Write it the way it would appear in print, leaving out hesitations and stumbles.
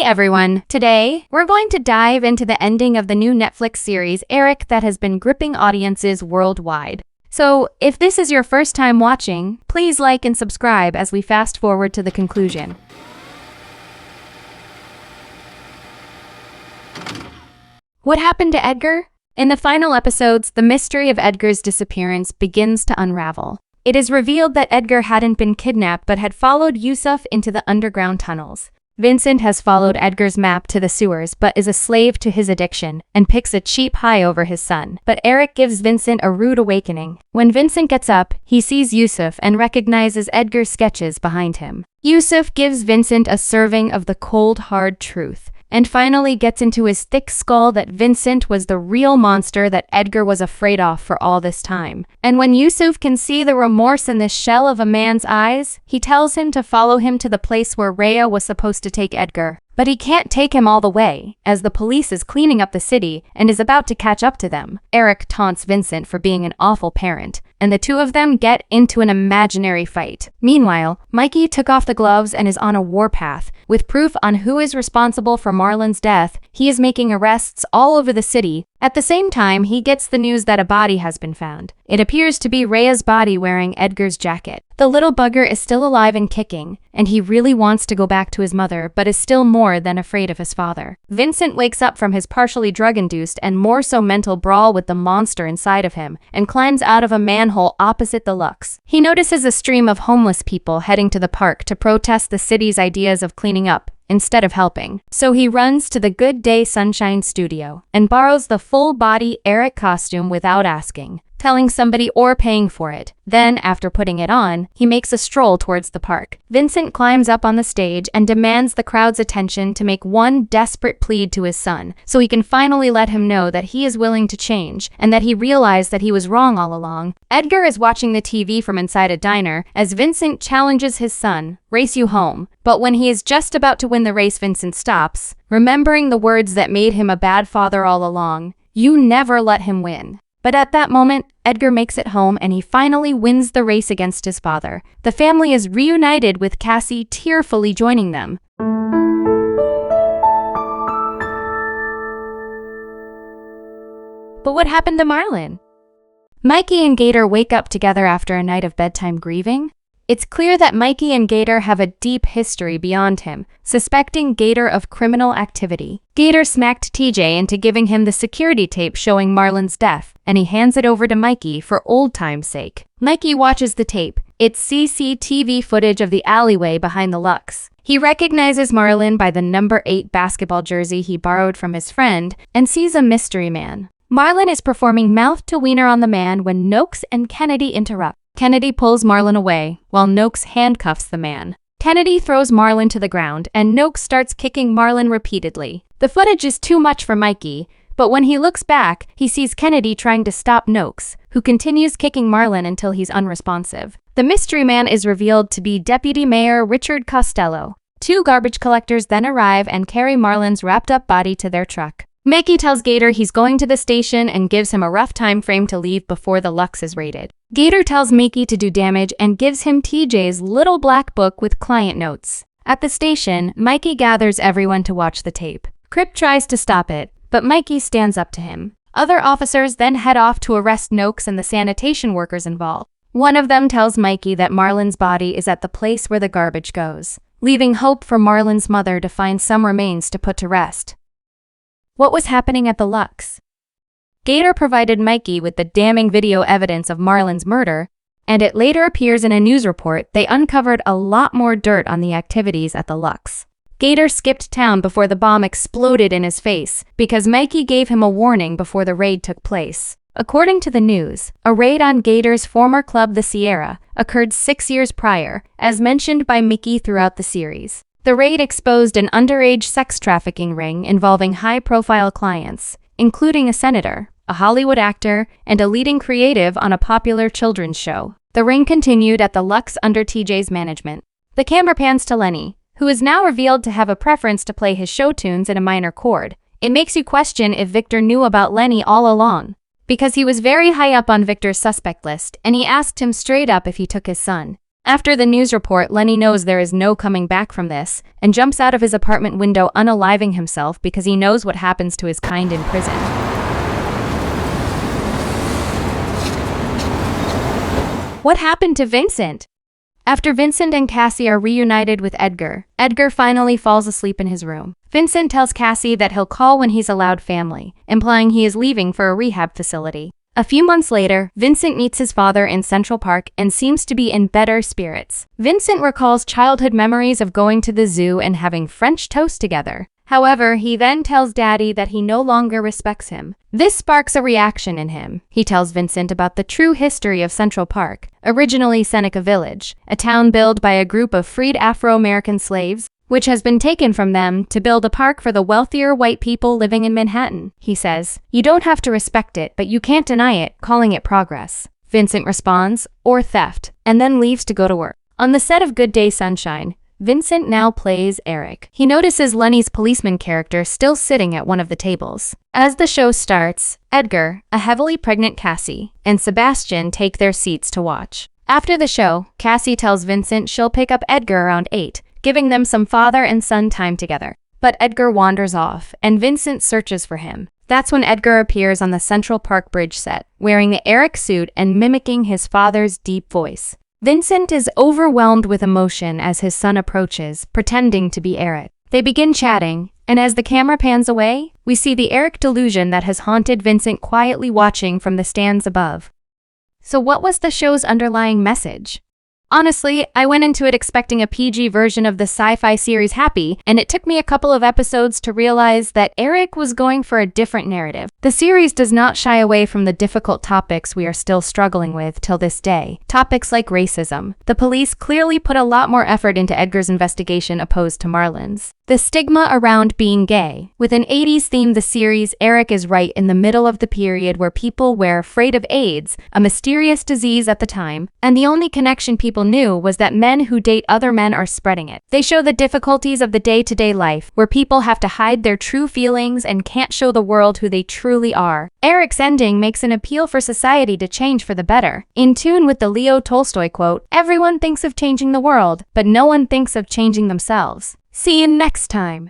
everyone! Today, we're going to dive into the ending of the new Netflix series, Eric, that has been gripping audiences worldwide. So, if this is your first time watching, please like and subscribe as we fast forward to the conclusion. What happened to Edgar? In the final episodes, the mystery of Edgar's disappearance begins to unravel. It is revealed that Edgar hadn't been kidnapped but had followed Yusuf into the underground tunnels. Vincent has followed Edgar's map to the sewers but is a slave to his addiction and picks a cheap high over his son. But Eric gives Vincent a rude awakening. When Vincent gets up, he sees Yusuf and recognizes Edgar's sketches behind him. Yusuf gives Vincent a serving of the cold, hard truth, and finally gets into his thick skull that Vincent was the real monster that Edgar was afraid of for all this time. And when Yusuf can see the remorse in the shell of a man's eyes, he tells him to follow him to the place where Rhea was supposed to take Edgar. But he can't take him all the way, as the police is cleaning up the city and is about to catch up to them. Eric taunts Vincent for being an awful parent, and the two of them get into an imaginary fight. Meanwhile, Mikey took off the gloves and is on a warpath. With proof on who is responsible for Marlon's death, he is making arrests all over the city. At the same time, he gets the news that a body has been found. It appears to be Rhea's body wearing Edgar's jacket. The little bugger is still alive and kicking, and he really wants to go back to his mother but is still more than afraid of his father. Vincent wakes up from his partially drug-induced and more so mental brawl with the monster inside of him and climbs out of a manhole opposite the Lux. He notices a stream of homeless people heading to the park to protest the city's ideas of cleaning up instead of helping. So he runs to the Good Day Sunshine studio and borrows the full-body Eric costume without asking, telling somebody or paying for it. Then, after putting it on, he makes a stroll towards the park. Vincent climbs up on the stage and demands the crowd's attention to make one desperate plea to his son, so he can finally let him know that he is willing to change and that he realized that he was wrong all along. Edgar is watching the TV from inside a diner as Vincent challenges his son, "Race you home." But when he is just about to win the race, Vincent stops, remembering the words that made him a bad father all along. You never let him win. But at that moment, Edgar makes it home and he finally wins the race against his father. The family is reunited with Cassie tearfully joining them. But what happened to Marlon? Mikey and Gator wake up together after a night of bedtime grieving. It's clear that Mikey and Gator have a deep history beyond him, suspecting Gator of criminal activity. Gator smacked TJ into giving him the security tape showing Marlon's death, and he hands it over to Mikey for old time's sake. Mikey watches the tape. It's CCTV footage of the alleyway behind the Lux. He recognizes Marlon by the number 8 basketball jersey he borrowed from his friend and sees a mystery man. Marlon is performing mouth-to-wiener on the man when Noakes and Kennedy interrupt. Kennedy pulls Marlon away, while Noakes handcuffs the man. Kennedy throws Marlon to the ground, and Noakes starts kicking Marlon repeatedly. The footage is too much for Mikey, but when he looks back, he sees Kennedy trying to stop Noakes, who continues kicking Marlon until he's unresponsive. The mystery man is revealed to be Deputy Mayor Richard Costello. 2 garbage collectors then arrive and carry Marlon's wrapped-up body to their truck. Mikey tells Gator he's going to the station and gives him a rough time frame to leave before the Lux is raided. Gator tells Mikey to do damage and gives him TJ's little black book with client notes. At the station, Mikey gathers everyone to watch the tape. Crip tries to stop it, but Mikey stands up to him. Other officers then head off to arrest Noakes and the sanitation workers involved. One of them tells Mikey that Marlon's body is at the place where the garbage goes, leaving hope for Marlon's mother to find some remains to put to rest. What was happening at the Lux? Gator provided Mikey with the damning video evidence of Marlon's murder, and it later appears in a news report they uncovered a lot more dirt on the activities at the Lux. Gator skipped town before the bomb exploded in his face because Mikey gave him a warning before the raid took place. According to the news, a raid on Gator's former club, the Sierra, occurred 6 years prior, as mentioned by Mickey throughout the series. The raid exposed an underage sex trafficking ring involving high-profile clients, including a senator, a Hollywood actor, and a leading creative on a popular children's show. The ring continued at the Lux under TJ's management. The camera pans to Lenny, who is now revealed to have a preference to play his show tunes in a minor chord. It makes you question if Victor knew about Lenny all along, because he was very high up on Victor's suspect list, and he asked him straight up if he took his son. After the news report, Lenny knows there is no coming back from this and jumps out of his apartment window unaliving himself because he knows what happens to his kind in prison. What happened to Vincent? After Vincent and Cassie are reunited with Edgar, Edgar finally falls asleep in his room. Vincent tells Cassie that he'll call when he's allowed family, implying he is leaving for a rehab facility. A few months later, Vincent meets his father in Central Park and seems to be in better spirits. Vincent recalls childhood memories of going to the zoo and having French toast together. However, he then tells Daddy that he no longer respects him. This sparks a reaction in him. He tells Vincent about the true history of Central Park, originally Seneca Village, a town built by a group of freed Afro-American slaves, which has been taken from them to build a park for the wealthier white people living in Manhattan. He says, "You don't have to respect it, but you can't deny it," calling it progress. Vincent responds, "Or theft," and then leaves to go to work. On the set of Good Day Sunshine, Vincent now plays Eric. He notices Lenny's policeman character still sitting at one of the tables. As the show starts, Edgar, a heavily pregnant Cassie, and Sebastian take their seats to watch. After the show, Cassie tells Vincent she'll pick up Edgar around 8, giving them some father and son time together. But Edgar wanders off, and Vincent searches for him. That's when Edgar appears on the Central Park Bridge set, wearing the Eric suit and mimicking his father's deep voice. Vincent is overwhelmed with emotion as his son approaches, pretending to be Eric. They begin chatting, and as the camera pans away, we see the Eric delusion that has haunted Vincent quietly watching from the stands above. So what was the show's underlying message? Honestly, I went into it expecting a PG version of the sci-fi series Happy, and it took me a couple of episodes to realize that Eric was going for a different narrative. The series does not shy away from the difficult topics we are still struggling with till this day, topics like racism. The police clearly put a lot more effort into Edgar's investigation opposed to Marlon's. The stigma around being gay. With an 80s theme, the series, Eric is right in the middle of the period where people were afraid of AIDS, a mysterious disease at the time, and the only connection people knew was that men who date other men are spreading it. They show the difficulties of the day-to-day life, where people have to hide their true feelings and can't show the world who they truly are. Eric's ending makes an appeal for society to change for the better, in tune with the Leo Tolstoy quote, "Everyone thinks of changing the world, but no one thinks of changing themselves." See you next time.